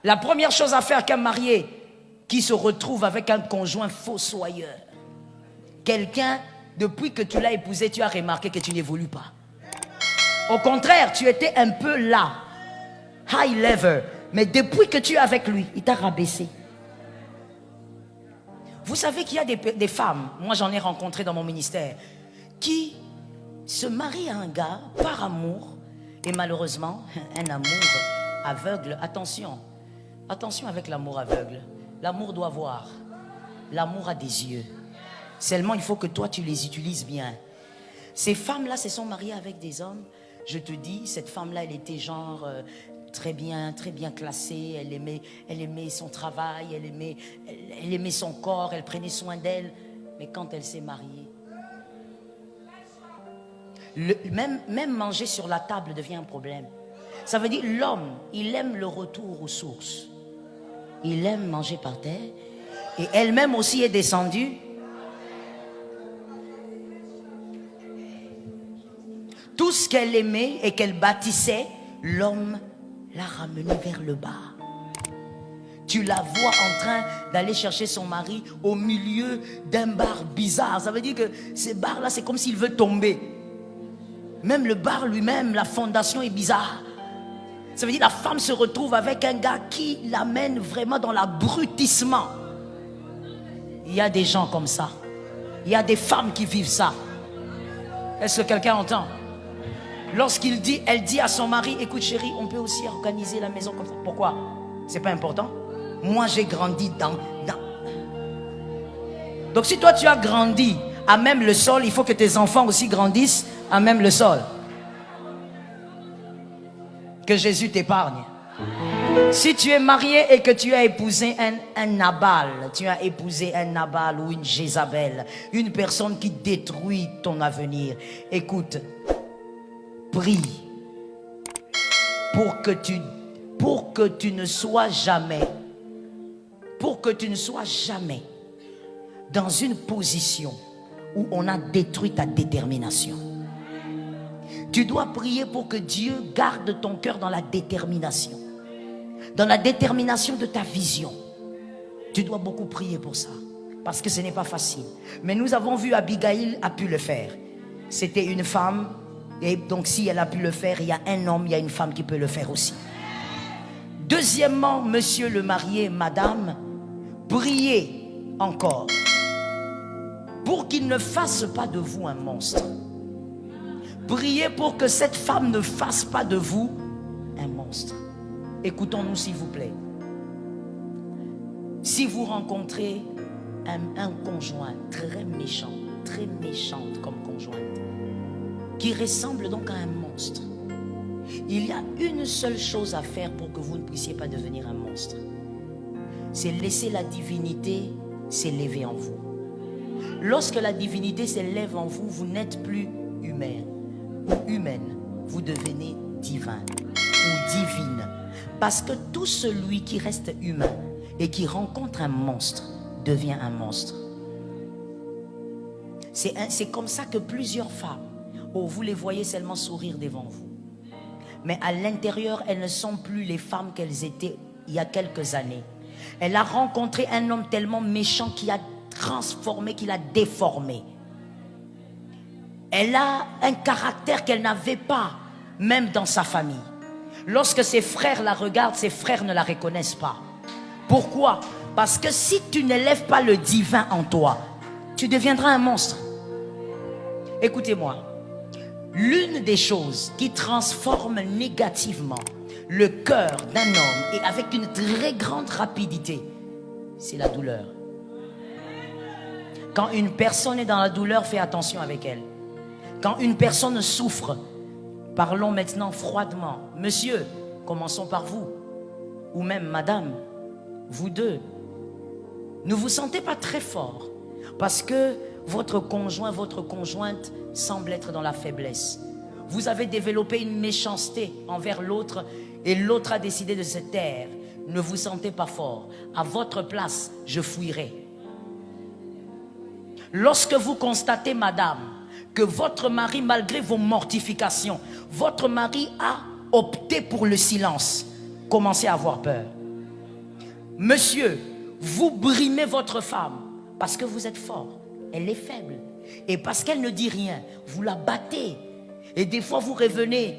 La première chose à faire qu'un marié qui se retrouve avec un conjoint fossoyeur, quelqu'un, depuis que tu l'as épousé, tu as remarqué que tu n'évolues pas. Au contraire, tu étais un peu là, high level, mais depuis que tu es avec lui, il t'a rabaissé. Vous savez qu'il y a des femmes, moi j'en ai rencontré dans mon ministère, qui se marient à un gars par amour, et malheureusement, un amour aveugle. Attention, attention avec l'amour aveugle. L'amour doit voir, l'amour a des yeux. Seulement il faut que toi tu les utilises bien. Ces femmes-là se sont mariées avec des hommes. Je te dis, cette femme-là, elle était genre très bien classée. Elle aimait son travail, elle aimait son corps, elle prenait soin d'elle. Mais quand elle s'est mariée, même manger sur la table devient un problème. Ça veut dire l'homme, il aime le retour aux sources. Il aime manger par terre. Et elle-même aussi est descendue. Tout ce qu'elle aimait et qu'elle bâtissait, l'homme l'a ramenée vers le bas. Tu la vois en train d'aller chercher son mari au milieu d'un bar bizarre. Ça veut dire que ces bars-là, c'est comme s'il veut tomber. Même le bar lui-même, la fondation est bizarre. Ça veut dire que la femme se retrouve avec un gars qui l'amène vraiment dans l'abrutissement. Il y a des gens comme ça. Il y a des femmes qui vivent ça. Est-ce que quelqu'un entend? Lorsqu'il dit, elle dit à son mari, écoute chérie, on peut aussi organiser la maison comme ça. Pourquoi? C'est pas important. Moi j'ai grandi dans... Donc si toi tu as grandi à même le sol, il faut que tes enfants aussi grandissent à même le sol. Que Jésus t'épargne. Si tu es marié et que tu as épousé un Nabal, tu as épousé un Nabal ou une Jézabel, une personne qui détruit ton avenir, écoute, prie pour que tu ne sois jamais dans une position où on a détruit ta détermination. Tu dois prier pour que Dieu garde ton cœur dans la détermination de ta vision. Tu dois beaucoup prier pour ça, parce que ce n'est pas facile. Mais nous avons vu Abigail a pu le faire. C'était une femme, et donc si elle a pu le faire, il y a un homme, il y a une femme qui peut le faire aussi. Deuxièmement, monsieur le marié, madame, priez encore pour qu'il ne fasse pas de vous un monstre. Priez pour que cette femme ne fasse pas de vous un monstre. Écoutons-nous s'il vous plaît. Si vous rencontrez un conjoint très méchant, très méchante comme conjointe, qui ressemble donc à un monstre, il y a une seule chose à faire pour que vous ne puissiez pas devenir un monstre. C'est laisser la divinité s'élever en vous. Lorsque la divinité s'élève en vous, vous n'êtes plus humain ou humaine, vous devenez divin ou divine. Parce que tout celui qui reste humain et qui rencontre un monstre devient un monstre. C'est comme ça que plusieurs femmes, vous les voyez seulement sourire devant vous. Mais à l'intérieur, elles ne sont plus les femmes qu'elles étaient il y a quelques années. Elle a rencontré un homme tellement méchant qui a transformé, qui l'a déformé. Elle a un caractère qu'elle n'avait pas, même dans sa famille. Lorsque ses frères la regardent, ses frères ne la reconnaissent pas. Pourquoi? Parce que si tu n'élèves pas le divin en toi, tu deviendras un monstre. Écoutez-moi, l'une des choses qui transforme négativement le cœur d'un homme et avec une très grande rapidité, c'est la douleur. Quand une personne est dans la douleur, fais attention avec elle. Quand une personne souffre, parlons maintenant froidement. Monsieur, commençons par vous. Ou même madame, vous deux. Ne vous sentez pas très fort parce que votre conjoint, votre conjointe semble être dans la faiblesse. Vous avez développé une méchanceté envers l'autre et l'autre a décidé de se taire. Ne vous sentez pas fort. À votre place, je fuirai. Lorsque vous constatez, madame, que votre mari, malgré vos mortifications, votre mari a opté pour le silence, commencez à avoir peur. Monsieur, vous brimez votre femme parce que vous êtes fort. Elle est faible. Et parce qu'elle ne dit rien, vous la battez. Et des fois, vous revenez,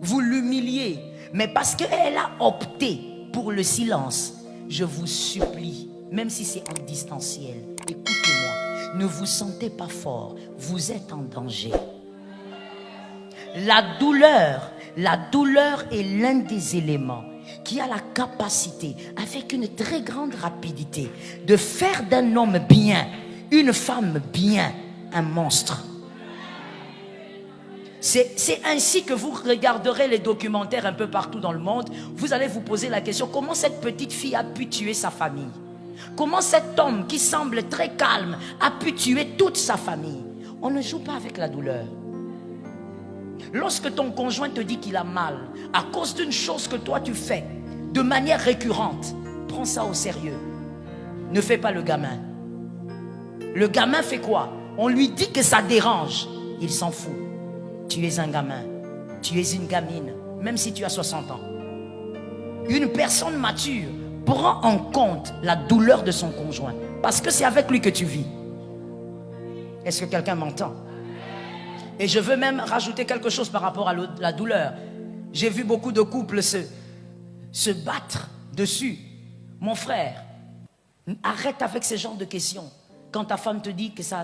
vous l'humiliez. Mais parce qu'elle a opté pour le silence, je vous supplie, même si c'est en distanciel, écoutez-moi, ne vous sentez pas fort, vous êtes en danger. La douleur est l'un des éléments qui a la capacité, avec une très grande rapidité, de faire d'un homme bien, une femme bien, un monstre. C'est ainsi que vous regarderez les documentaires un peu partout dans le monde. Vous allez vous poser la question, comment cette petite fille a pu tuer sa famille? Comment cet homme qui semble très calme a pu tuer toute sa famille? On ne joue pas avec la douleur. Lorsque ton conjoint te dit qu'il a mal à cause d'une chose que toi tu fais de manière récurrente, prends ça au sérieux. Ne fais pas le gamin. Le gamin fait quoi? On lui dit que ça dérange. Il s'en fout. Tu es un gamin. Tu es une gamine. Même si tu as 60 ans. Une personne mature prend en compte la douleur de son conjoint. Parce que c'est avec lui que tu vis. Est-ce que quelqu'un m'entend? Et je veux même rajouter quelque chose par rapport à la douleur. J'ai vu beaucoup de couples se battre dessus. Mon frère, arrête avec ce genre de questions. Quand ta femme te dit que ça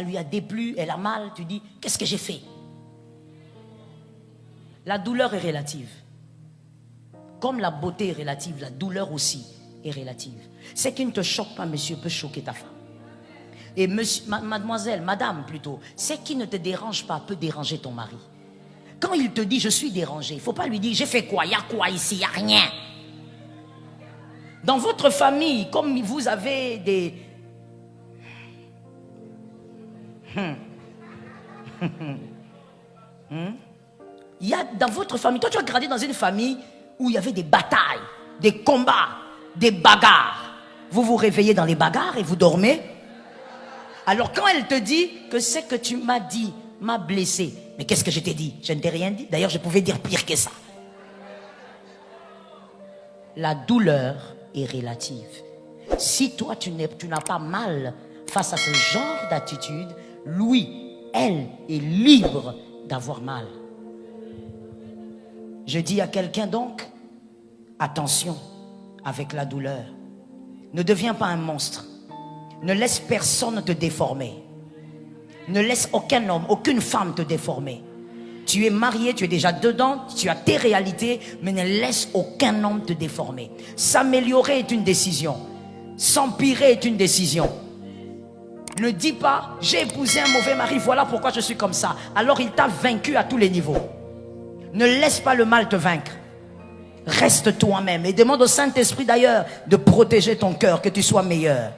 lui a déplu, elle a mal, tu dis, qu'est-ce que j'ai fait? La douleur est relative. Comme la beauté est relative, la douleur aussi est relative. Ce qui ne te choque pas, monsieur, peut choquer ta femme. Et monsieur, mademoiselle, madame plutôt, ce qui ne te dérange pas peut déranger ton mari. Quand il te dit, je suis dérangé, il ne faut pas lui dire, j'ai fait quoi? Il y a quoi ici? Il n'y a rien. Dans votre famille, comme vous avez des... Il y a dans votre famille, toi tu as grandi dans une famille où il y avait des batailles, des combats, des bagarres. Vous vous réveillez dans les bagarres et vous dormez. Alors quand elle te dit que ce que tu m'as dit m'a blessé, mais qu'est-ce que je t'ai dit? Je ne t'ai rien dit. D'ailleurs, je pouvais dire pire que ça. La douleur est relative. Si toi tu n'as pas mal face à ce genre d'attitude, lui, elle est libre d'avoir mal. Je dis à quelqu'un donc, attention avec la douleur. Ne deviens pas un monstre. Ne laisse personne te déformer. Ne laisse aucun homme, aucune femme te déformer. Tu es marié, tu es déjà dedans, tu as tes réalités, mais ne laisse aucun homme te déformer. S'améliorer est une décision. S'empirer est une décision. Ne dis pas, j'ai épousé un mauvais mari, voilà pourquoi je suis comme ça. Alors il t'a vaincu à tous les niveaux. Ne laisse pas le mal te vaincre. Reste toi-même et demande au Saint-Esprit d'ailleurs de protéger ton cœur, que tu sois meilleur.